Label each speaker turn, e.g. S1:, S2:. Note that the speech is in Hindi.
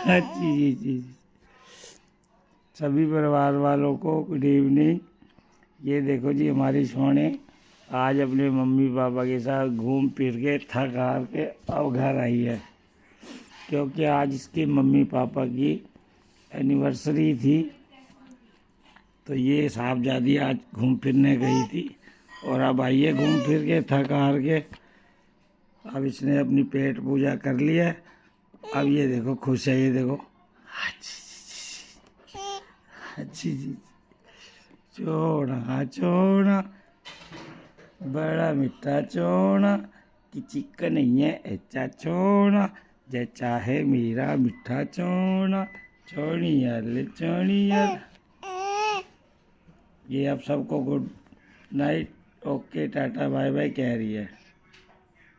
S1: जी जी जी। सभी परिवार वालों को गुड इवनिंग। ये देखो जी हमारी सोने आज अपने मम्मी पापा के साथ घूम फिर के थक हार के अब घर आई है, क्योंकि आज इसके मम्मी पापा की एनिवर्सरी थी। तो ये साहबजादी आज घूम फिरने गई थी और अब आई है घूम फिर के थक हार के। अब इसने अपनी पेट पूजा कर लिया है। अब ये देखो खुश है, ये देखो। अच्छी जी, चोड़ा चोड़ा बड़ा मीठा चोड़ा कि चिकन नहीं है ऐसा चोड़ा, जय चाहे मेरा मीठा चोड़ा चोड़ियल चोड़ियल। ये अब सबको good night, okay, tata bye bye कह रही है।